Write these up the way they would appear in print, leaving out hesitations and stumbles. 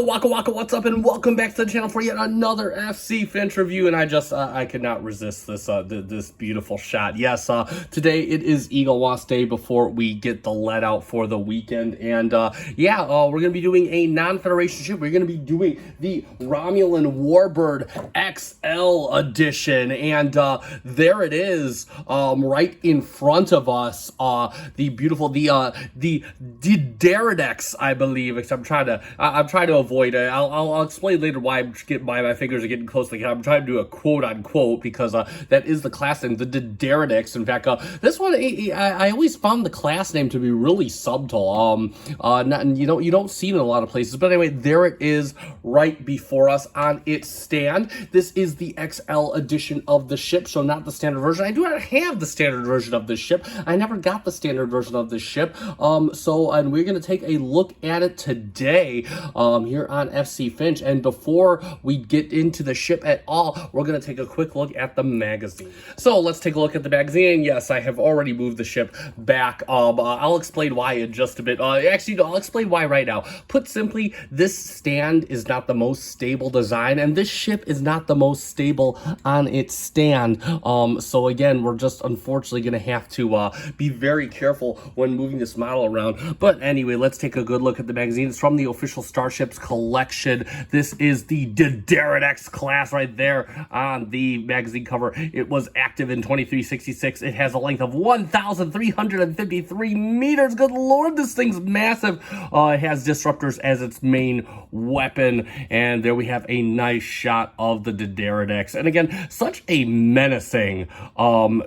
Waka, what's up, and welcome back to the channel for yet another FC Finch review. And I could not resist this this beautiful shot. Yes, today it is Eaglemoss Day before we get the let out for the weekend. And we're gonna be doing a non-federation ship. We're gonna be doing the Romulan Warbird XL edition, and there it is, right in front of us. The beautiful the Dideridex, I believe. Except I'm trying to avoid it. I'll explain later why my fingers are getting close to the camera. I'm trying to do a quote unquote because that is the class name, the Dideridex. In fact, this one I always found the class name to be really subtle. You don't see it in a lot of places, but anyway, there it is right before us on its stand. This is the XL edition of the ship, so not the standard version. I do not have the standard version of this ship. I never got the standard version of this ship. And we're gonna take a look at it today here on FC Finch. And before we get into the ship at all, we're going to take a quick look at the magazine. So let's take a look at the magazine. Yes, I have already moved the ship back. I'll explain why in just a bit. Actually, I'll explain why right now. Put simply, this stand is not the most stable design, and this ship is not the most stable on its stand. So again, we're just unfortunately going to have to be very careful when moving this model around. But anyway, let's take a good look at the magazine. It's from the official Starships collection. This is the Dideridex class right there on the magazine cover. It was active in 2366. It has a length of 1,353 meters. Good lord, this thing's massive. It has disruptors as its main weapon, and there we have a nice shot of the Dideridex. And again, such a menacing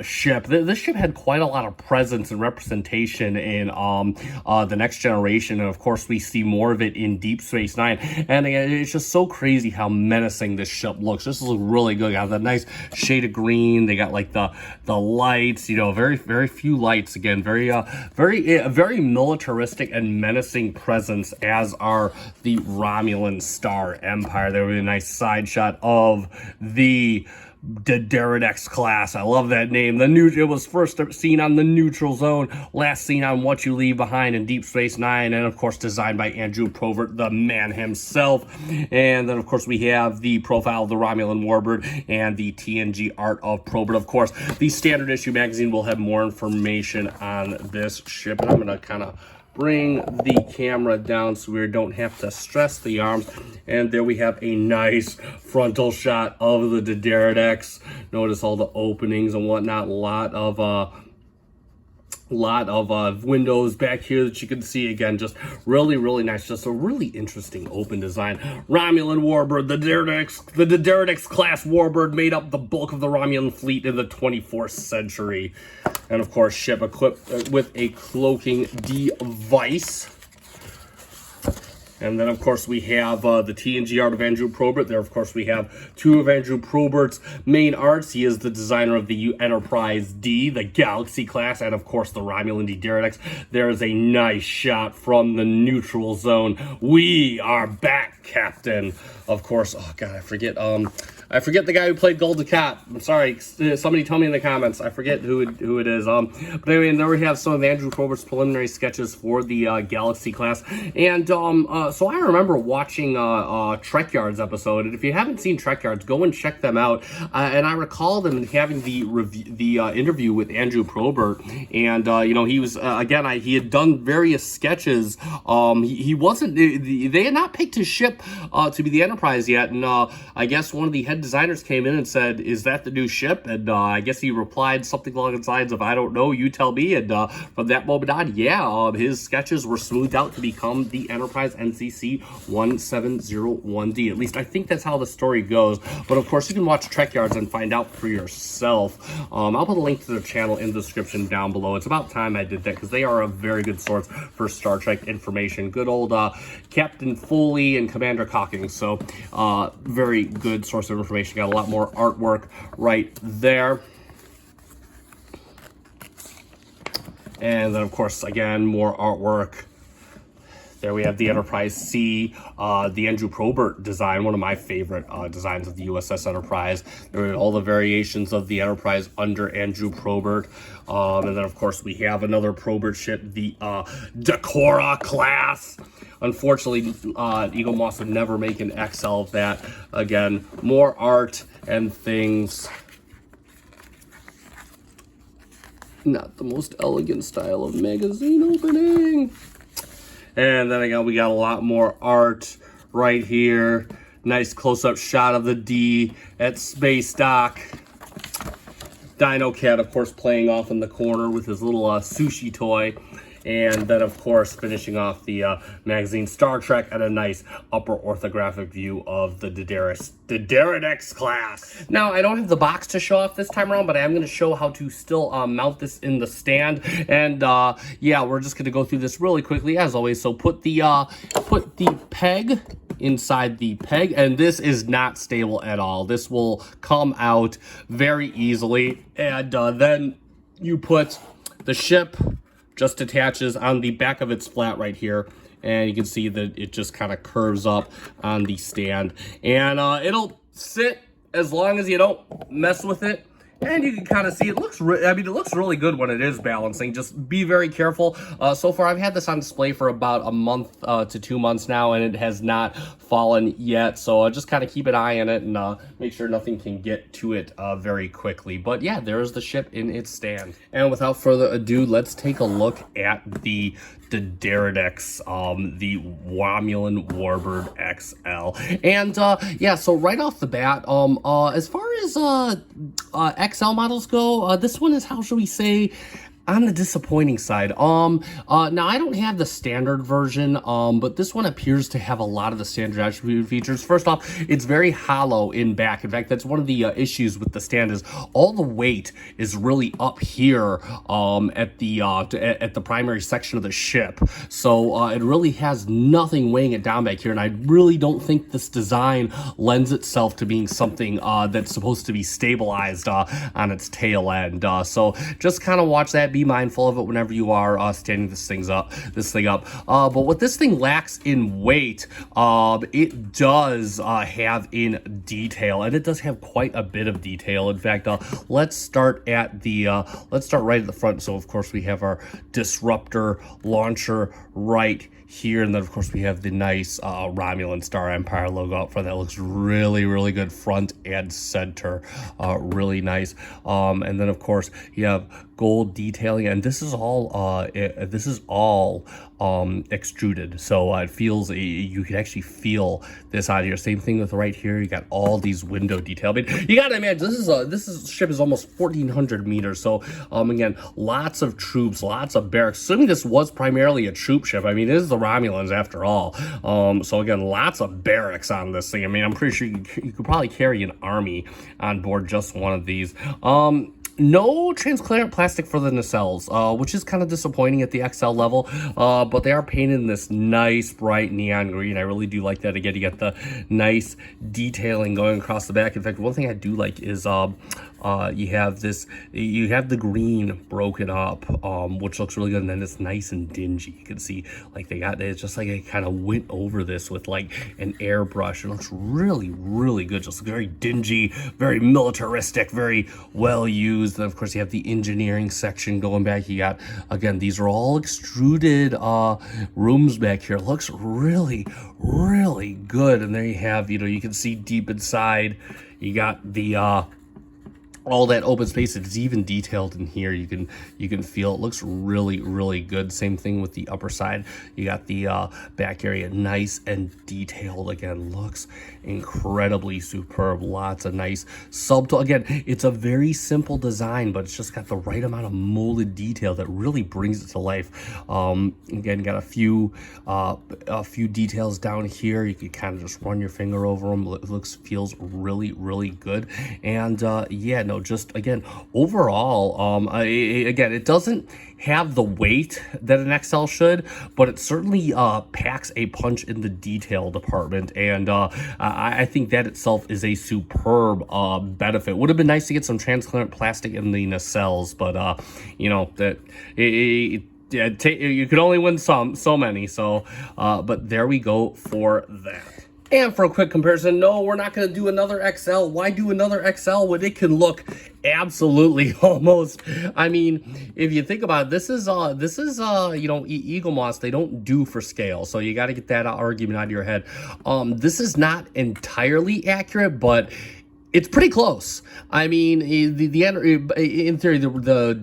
ship. This ship had quite a lot of presence and representation in the Next Generation, and of course we see more of it in Deep Space Nine. And again, it's just so crazy how menacing this ship looks. This looks really good. Got that nice shade of green. They got like the lights, very few lights. Again, very militaristic and menacing presence, as are the Romulan Star Empire. There was a nice side shot of the Dideridex class. I love that name. It was first seen on the Neutral Zone, last seen on What You Leave Behind in Deep Space Nine, and of course designed by Andrew Provert, the man himself. And then of course we have the profile of the Romulan Warbird and the TNG art of Probert. Of course, the standard issue magazine will have more information on this ship, and I'm gonna kind of bring the camera down so we don't have to stress the arms. And there we have a nice frontal shot of the Dideridex. Notice all the openings and whatnot. Lot of windows back here that you can see. Again, just really nice. Just a really interesting open design. Romulan Warbird, the Dideridex class Warbird made up the bulk of the Romulan fleet in the 24th century. And of course, ship equipped with a cloaking device. And then, of course, we have the TNG art of Andrew Probert. There, of course, we have two of Andrew Probert's main arts. He is the designer of the Enterprise D, the Galaxy class, and, of course, the Romulan Dideridex. There is a nice shot from the Neutral Zone. We are back, Captain. Of course, oh, God, I forget the guy who played Golden Cat. I'm sorry. Somebody tell me in the comments. I forget who it is. But anyway, and there we have some of Andrew Probert's preliminary sketches for the Galaxy class. And so I remember watching Trek Yards episode. And if you haven't seen Trek Yards, go and check them out. And I recall them having the interview with Andrew Probert. And he was he had done various sketches. He wasn't. They had not picked his ship to be the Enterprise yet. And I guess one of the head designers came in and said, "Is that the new ship?" And I guess he replied something along the lines of, "I don't know, you tell me." And from that moment on, his sketches were smoothed out to become the Enterprise NCC 1701D. At least I think that's how the story goes. But of course, you can watch Trek Yards and find out for yourself. I'll put a link to their channel in the description down below. It's about time I did that because they are a very good source for Star Trek information. Good old Captain Foley and Commander Cocking. So very good source of information. Got a lot more artwork right there. And then, of course, again, more artwork There we have the Enterprise C, the Andrew Probert design, one of my favorite designs of the USS Enterprise. There are all the variations of the Enterprise under Andrew Probert. And then, of course, we have another Probert ship, the Decorah class. Unfortunately, Eaglemoss would never make an XL of that. Again, more art and things. Not the most elegant style of magazine opening. And then again, we got a lot more art right here. Nice close-up shot of the D at space dock. Dino Cat, of course, playing off in the corner with his little sushi toy. And then, of course, finishing off the magazine Star Trek at a nice upper orthographic view of the Dederedex class. Now, I don't have the box to show off this time around, but I am going to show how to still mount this in the stand. And, yeah, we're just going to go through this really quickly, as always. So put the peg inside the peg, and this is not stable at all. This will come out very easily. And then you put the ship, just attaches on the back of its flat right here, and you can see that it just kind of curves up on the stand, and it'll sit as long as you don't mess with it. And you can kind of see it looks, it looks really good when it is balancing. Just be very careful. So far, I've had this on display for about a month to 2 months now, and it has not fallen yet. So just kind of keep an eye on it and make sure nothing can get to it very quickly. But yeah, there's the ship in its stand. And without further ado, let's take a look at the Deredex, the Romulan Warbird XL. And yeah, so right off the bat, as far as XL models go, this one is, how shall we say, on the disappointing side. Now I don't have the standard version, but this one appears to have a lot of the standard attribute features. First off, it's very hollow in back. In fact, that's one of the issues with the stand, is all the weight is really up here at the primary section of the ship. So it really has nothing weighing it down back here, and I really don't think this design lends itself to being something that's supposed to be stabilized on its tail end. So just kind of watch that. Be mindful of it whenever you are standing this thing up. But what this thing lacks in weight, it does have in detail, and it does have quite a bit of detail. In fact, let's start right at the front. So of course we have our disruptor launcher right here, and then of course we have the nice Romulan Star Empire logo up front. That looks really, really good front and center, really nice. And then of course you have gold detailing, and this is all extruded, so it feels, you can actually feel this out here. Same thing with right here, you got all these window detail. I mean, you gotta imagine this ship is almost 1,400 meters, so again, lots of troops, lots of barracks. Assuming this was primarily a troop ship, I mean, it is the Romulans after all. So again, lots of barracks on this thing. I mean, I'm pretty sure you could probably carry an army on board just one of these. No transparent plastic for the nacelles, which is kind of disappointing at the XL level, but they are painted in this nice bright neon green. I really do like that. Again, you get the nice detailing going across the back. In fact, one thing I do like is you have the green broken up, which looks really good, and then it's nice and dingy. You can see like it's just like they kind of went over this with like an airbrush. It looks really, really good. Just very dingy, very militaristic, very well used. Then of course you have the engineering section going back. You got, again, these are all extruded rooms back here. It looks really, really good. And there you have, you can see deep inside, you got the all that open space. It's even detailed in here. You can feel it looks really, really good. Same thing with the upper side. You got the back area nice and detailed. Again, looks incredibly superb. Lots of nice subtle. Again, it's a very simple design, but it's just got the right amount of molded detail that really brings it to life. Again, got a few details down here. You can kind of just run your finger over them. It feels really, really good. And yeah, no, just again, overall, again, it doesn't have the weight that an XL should, but it certainly packs a punch in the detail department, and I think that itself is a superb benefit. Would have been nice to get some transparent plastic in the nacelles, but yeah, you could only win so many. So, but there we go for that. And for a quick comparison, no, we're not going to do another XL. Why do another XL when it can look absolutely almost? I mean, if you think about it, this is you know, Eaglemoss, they don't do for scale, so you got to get that argument out of your head. This is not entirely accurate, but it's pretty close. I mean, in theory, the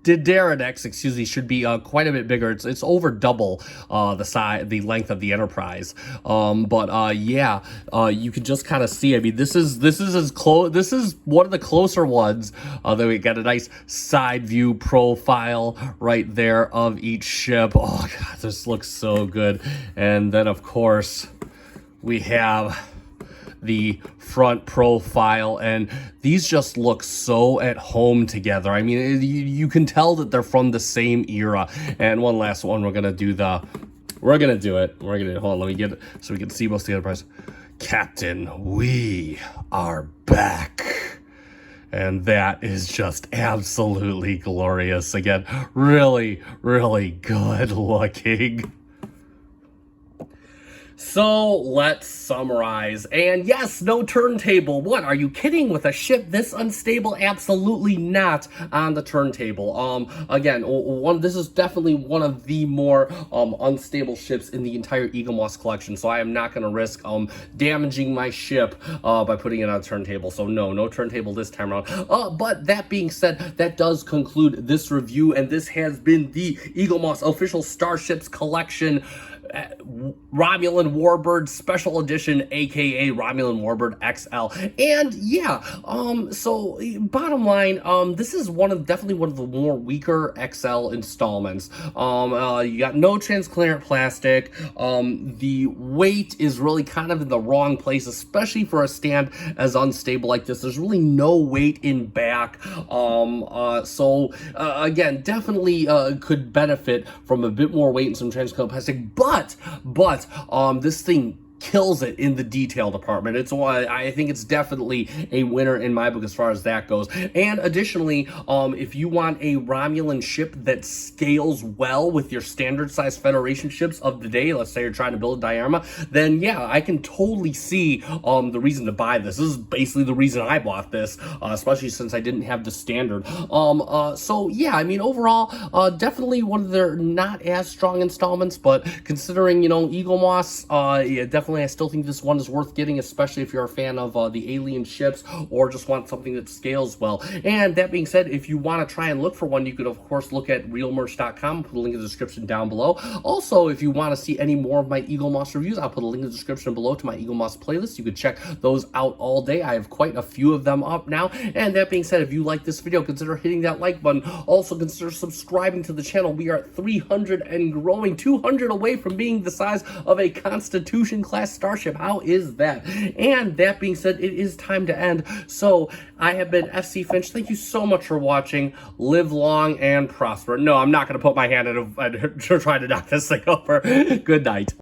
Dideredex, excuse me, should be quite a bit bigger. It's over double the length of the Enterprise. Yeah, you can just kind of see. I mean, this is as close. This is one of the closer ones. That we got a nice side view profile right there of each ship. Oh God, this looks so good. And then of course we have the front profile, and these just look so at home together. I mean, you can tell that they're from the same era. And one last one, we're gonna do it. Hold on, let me get it so we can see most of the Enterprise. Captain, we are back. And that is just absolutely glorious. Again, really, really good looking. So let's summarize. And yes, no turntable. What, are you kidding? With a ship this unstable? Absolutely not on the turntable. Again, this is definitely one of the more unstable ships in the entire Eaglemoss collection. So I am not going to risk damaging my ship by putting it on a turntable. So no turntable this time around. But that being said, that does conclude this review, and this has been the Eaglemoss official Starships collection. Romulan Warbird Special Edition, aka Romulan Warbird XL. And yeah, so bottom line, this is definitely one of the more weaker XL installments. You got no transparent plastic. The weight is really kind of in the wrong place, especially for a stand as unstable like this. There's really no weight in back. Again, definitely could benefit from a bit more weight and some transparent plastic, but this thing kills it in the detail department. It's why I think it's definitely a winner in my book as far as that goes. And additionally, if you want a Romulan ship that scales well with your standard size Federation ships of the day, let's say you're trying to build a diorama, then yeah, I can totally see the reason to buy this. This is basically the reason I bought this, especially since I didn't have the standard. So yeah, I mean, overall, definitely one of their not as strong installments, but considering, you know, Eaglemoss, yeah, definitely I still think this one is worth getting, especially if you're a fan of the alien ships or just want something that scales well. And that being said, if you want to try and look for one, you could of course look at realmerch.com. Put a link in the description down below. Also, if you want to see any more of my Eaglemoss reviews, I'll put a link in the description below to my Eaglemoss playlist. You could check those out all day. I have quite a few of them up now. And that being said, if you like this video, consider hitting that like button. Also consider subscribing to the channel. We are at 300 and growing, 200 away from being the size of a Constitution class starship. How is that? And that being said, it is time to end. So I have been FC Finch. Thank you so much for watching. Live long and prosper. No, I'm not going to put my hand in and try to knock this thing over. Good night.